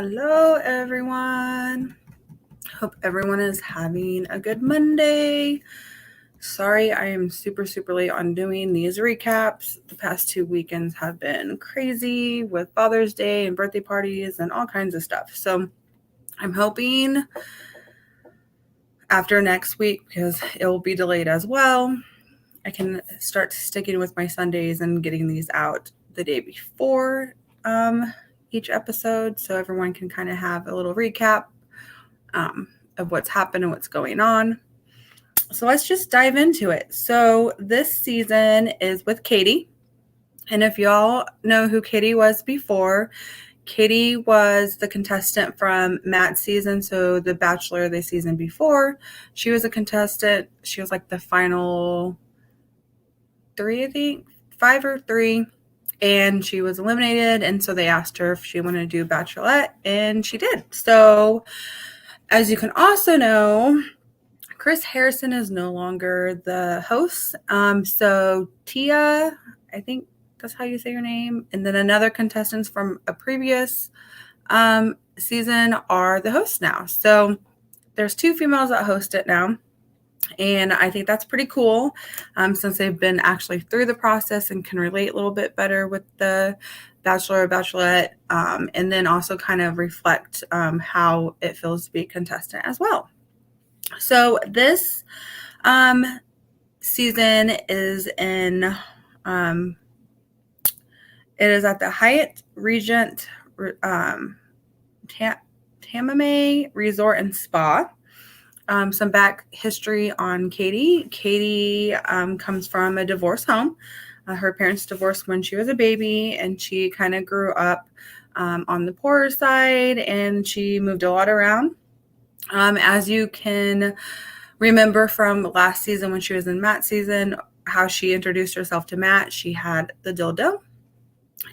Hello, everyone. Hope everyone is having a good Monday. Sorry, I am super late on doing these recaps. The past 2 weekends have been crazy with Father's Day and birthday parties and all kinds of stuff. So I'm hoping after next week, because it will be delayed as well, I can start sticking with my Sundays and getting these out the day before each episode so everyone can kind of have a little recap of what's happened and what's going on. So let's just dive into it. So this season is with Katie. And if y'all know who Katie was before, Katie was the contestant from Matt's season, so the Bachelor the season before. She was a contestant. She was like the final 3, I think, 5 or 3. And she was eliminated. And so they asked her if she wanted to do Bachelorette, and she did. So as you can also know, Chris Harrison is no longer the host. So Tia, I think that's how you say your name, and then another contestants from a previous season are the hosts now. So there's 2 females that host it now. And I think that's pretty cool since they've been actually through the process and can relate a little bit better with the Bachelor or Bachelorette, and then also kind of reflect how it feels to be a contestant as well. So this season is in, it is at the Hyatt Regent Tamame Resort and Spa. Some back history on Katie. Katie comes from a divorce home. Her parents divorced when she was a baby, and she kind of grew up on the poorer side, and she moved a lot around. As you can remember from last season when she was in Matt's season, how she introduced herself to Matt, she had the dildo.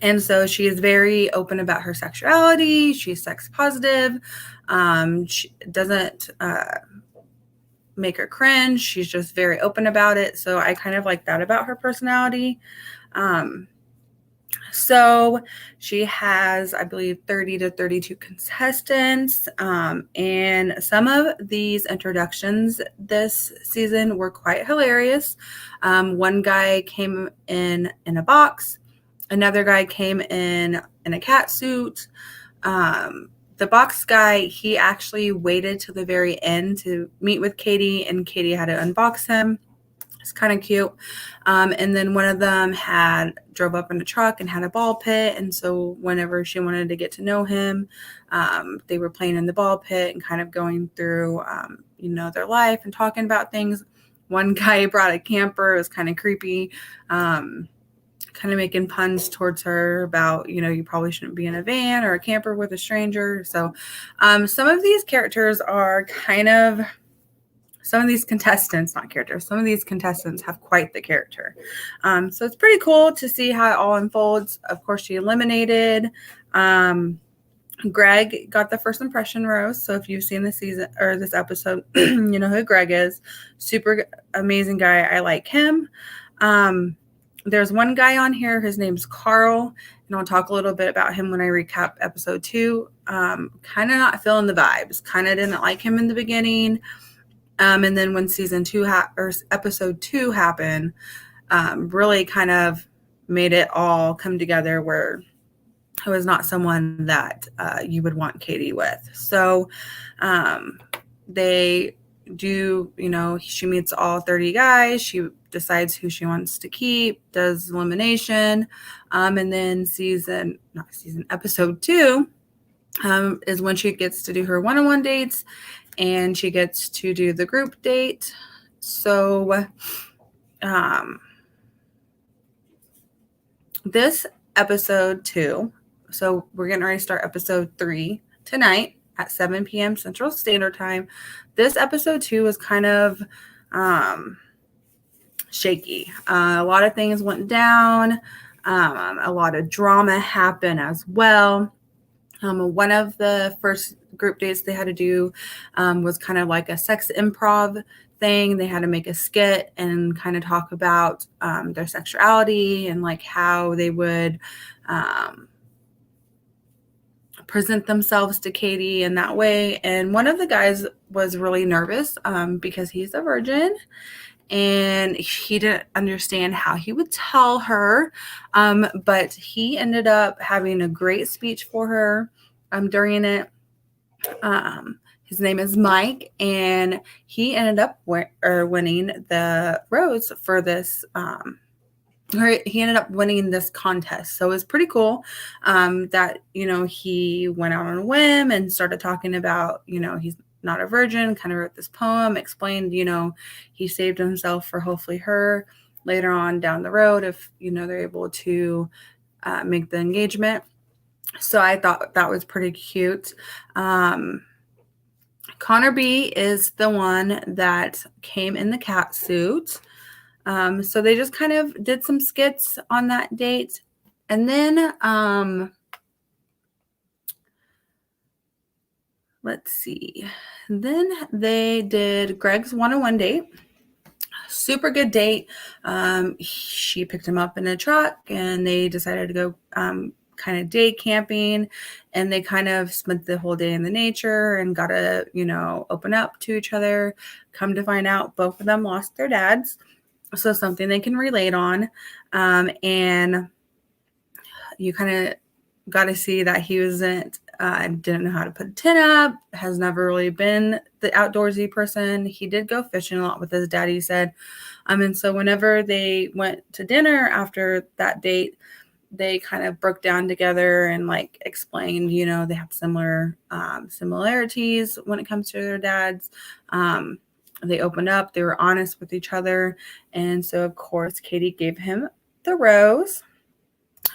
And so she is very open about her sexuality. She's sex positive. She doesn't make her cringe. She's just very open about it. So I kind of like that about her personality. So she has, I believe, 30 to 32 contestants. And some of these introductions this season were quite hilarious. One guy came in a box. Another guy came in a cat suit. The box guy, he actually waited till the very end to meet with Katie, and Katie had to unbox him. It's kind of cute. And then one of them drove up in a truck and had a ball pit. And so whenever she wanted to get to know him, they were playing in the ball pit and kind of going through, their life and talking about things. One guy brought a camper. It was kind of creepy. Kind of making puns towards her about, you probably shouldn't be in a van or a camper with a stranger. So some of these characters are some of these contestants have quite the character. So it's pretty cool to see how it all unfolds. Of course, she eliminated. Greg got the first impression rose. So if you've seen this season or this episode, you know who Greg is. Super amazing guy. I like him. There's one guy on here. His name's Carl, and I'll talk a little bit about him when I recap episode 2. Kind of not feeling the vibes. Kind of didn't like him in the beginning. And then when episode 2 happened, really kind of made it all come together where it was not someone that you would want Katie with. So they do, she meets all 30 guys. She decides who she wants to keep, does elimination. And then episode 2 is when she gets to do her one-on-one dates, and she gets to do the group date. So this episode 2, so we're getting ready to start episode 3 tonight at 7 p.m. Central Standard Time. This episode 2 was kind of shaky. A lot of things went down. A lot of drama happened as well. One of the first group dates they had to do was kind of like a sex improv thing. They had to make a skit and kind of talk about their sexuality and like how they would present themselves to Katie in that way. And one of the guys was really nervous because he's a virgin and he didn't understand how he would tell her. But he ended up having a great speech for her during it. His name is Mike, and he ended up winning the rose for this. He ended up winning this contest. So it was pretty cool that, he went out on a whim and started talking about, he's not a virgin, kind of wrote this poem, explained, he saved himself for hopefully her later on down the road if, they're able to make the engagement. So I thought that was pretty cute. Connor B is the one that came in the cat suit. So they just kind of did some skits on that date. And then, let's see. Then they did Greg's one-on-one date. Super good date. She picked him up in a truck and they decided to go kind of day camping, and they kind of spent the whole day in the nature and got to, open up to each other. Come to find out, both of them lost their dads. So something they can relate on. And you kind of got to see that he didn't know how to put a tent up, has never really been the outdoorsy person. He did go fishing a lot with his dad, he said. And so whenever they went to dinner after that date, they kind of broke down together and explained, they have similar similarities when it comes to their dads. They opened up, they were honest with each other. And so, of course, Katie gave him the rose.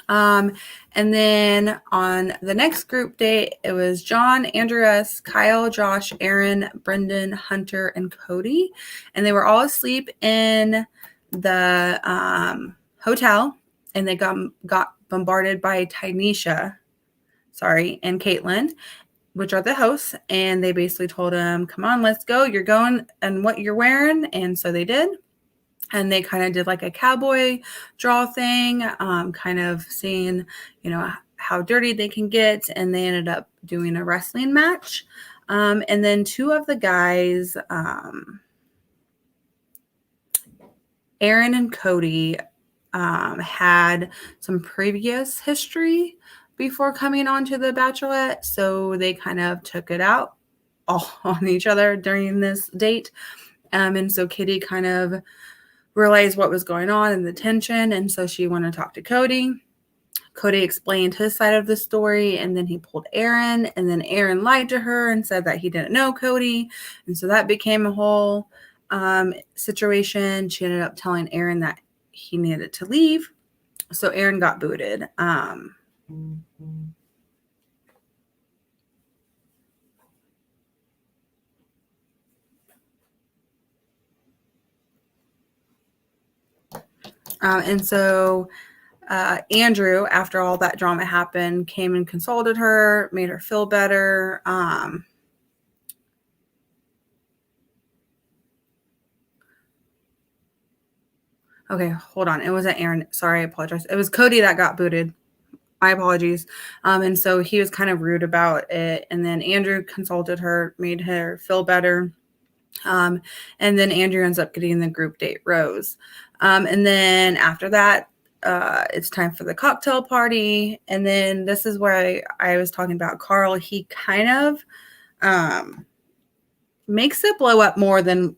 And then on the next group date, it was John, Andrew S., Kyle, Josh, Aaron, Brendan, Hunter, and Cody. And they were all asleep in the hotel, and they got bombarded by Tynesha, and Caitlin, which are the hosts, and they basically told him, come on, let's go. You're going and what you're wearing. And so they did. And they kind of did a cowboy draw thing, kind of seeing, how dirty they can get. And they ended up doing a wrestling match. And then two of the guys, Aaron and Cody, had some previous history before coming on to the Bachelorette. So they kind of took it out all on each other during this date. And so Katie kind of realized what was going on and the tension. And so she wanted to talk to Cody. Cody explained his side of the story, and then he pulled Aaron, and then Aaron lied to her and said that he didn't know Cody. And so that became a whole situation. She ended up telling Aaron that he needed to leave. So Aaron got booted. And so Andrew, after all that drama happened, came and consoled her, made her feel better. Okay, hold on. It wasn't Aaron. Sorry, I apologize. It was Cody that got booted. My apologies. And so he was kind of rude about it. And then Andrew consulted her, made her feel better. And then Andrew ends up getting the group date rose. And then after that, it's time for the cocktail party. And then this is where I was talking about Carl. He kind of makes it blow up more than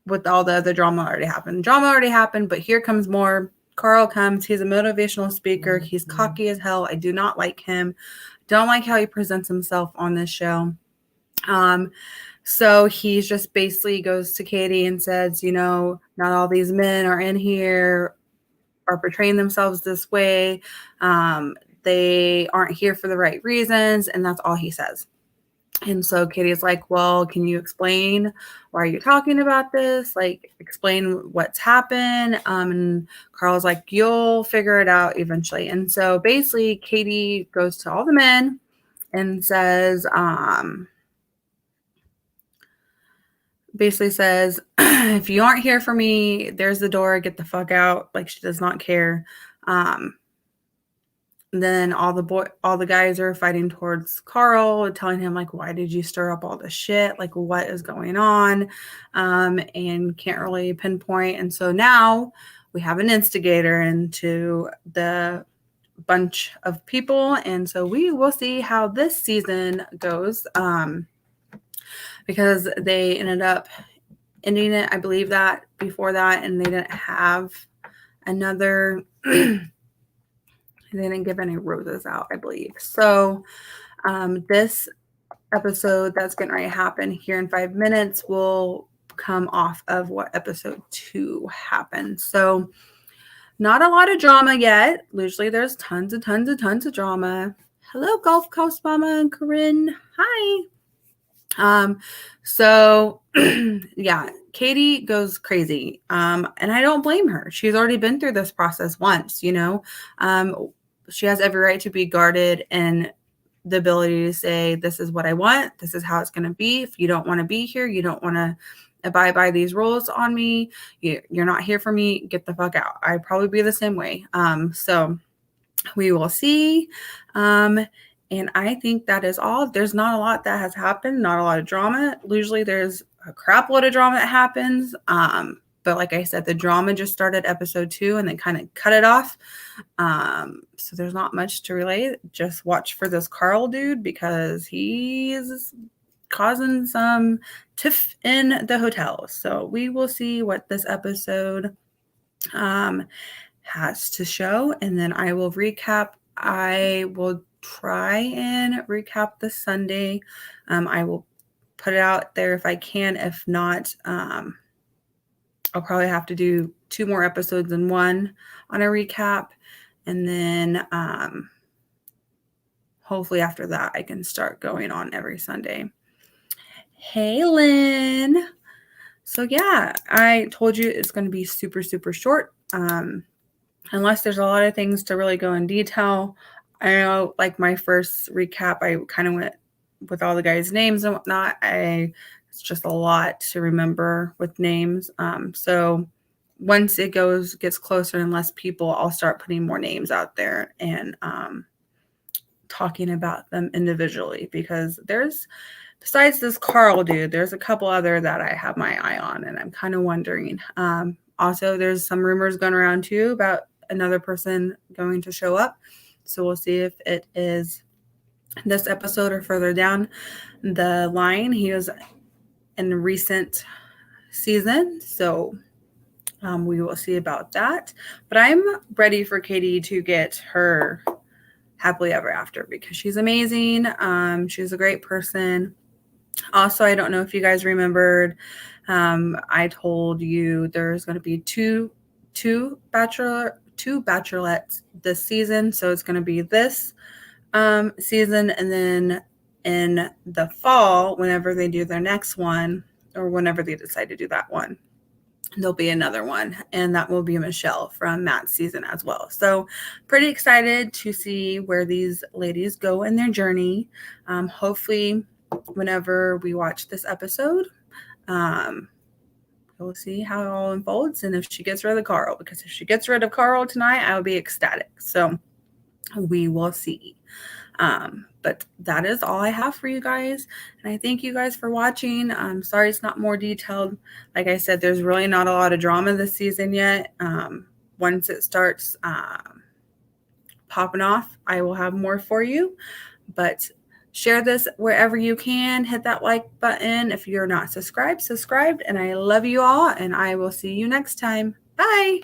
with all the other drama already happened. Drama already happened, but here comes more. Carl comes. He's a motivational speaker. He's cocky as hell. I do not like him. Don't like how he presents himself on this show. So he just basically goes to Katie and says, not all these men are in here are portraying themselves this way. They aren't here for the right reasons. And that's all he says. And so Katie's like, well, can you explain why are you talking about this? Explain what's happened. And Carl's like, you'll figure it out eventually. And so basically Katie goes to all the men and says, if you aren't here for me, there's the door, get the fuck out. She does not care. then all the guys are fighting towards Carl, telling him like, why did you stir up all this shit? Like, what is going on? And can't really pinpoint. And so now we have an instigator into the bunch of people. And so we will see how this season goes. Because they ended up ending it, I believe that before that, and they didn't have another they didn't give any roses out, I believe. So this episode that's getting ready to happen here in 5 minutes will come off of what episode 2 happened. So not a lot of drama yet. Usually there's tons of drama. Hello, Gulf Coast Mama and Corinne. Hi. So yeah, Katie goes crazy. And I don't blame her. She's already been through this process once, you know. She has every right to be guarded and the ability to say, this is what I want. This is how it's going to be. If you don't want to be here, you don't want to abide by these rules on me, you're not here for me, get the fuck out. I'd probably be the same way. So we will see. And I think that is all. There's not a lot that has happened, not a lot of drama. Usually there's a crap load of drama that happens. But like I said, the drama just started episode 2 and then kind of cut it off. So there's not much to relate. Just watch for this Carl dude because he's causing some tiff in the hotel. So we will see what this episode has to show. And then I will recap. I will try and recap the Sunday. I will put it out there if I can. If not, I'll probably have to do 2 more episodes than 1 on a recap. And then hopefully after that, I can start going on every Sunday. Hey, Lynn. So yeah, I told you it's going to be super, super short. Unless there's a lot of things to really go in detail. I know like my first recap, I kind of went with all the guys' names and whatnot. It's just a lot to remember with names. So once it gets closer and less people, I'll start putting more names out there and talking about them individually, because besides this Carl dude, there's a couple other that I have my eye on and I'm kind of wondering. Also, there's some rumors going around too about another person going to show up. So we'll see if it is this episode or further down the line. He was in a recent season, so we will see about that. But I'm ready for Katie to get her happily ever after because she's amazing. She's a great person. Also, I don't know if you guys remembered, I told you there's going to be two bachelorettes this season. So it's going to be this season, and then in the fall, whenever they do their next one, or whenever they decide to do that one, there'll be another one, and that will be Michelle from Matt's season as well. So pretty excited to see where these ladies go in their journey. Hopefully whenever we watch this episode, we'll see how it all unfolds and if she gets rid of Carl, because if she gets rid of Carl tonight, I will be ecstatic. So we will see. But that is all I have for you guys. And I thank you guys for watching. I'm sorry it's not more detailed. Like I said, there's really not a lot of drama this season yet. Once it starts popping off, I will have more for you. But share this wherever you can. Hit that like button. If you're not subscribed. And I love you all. And I will see you next time. Bye.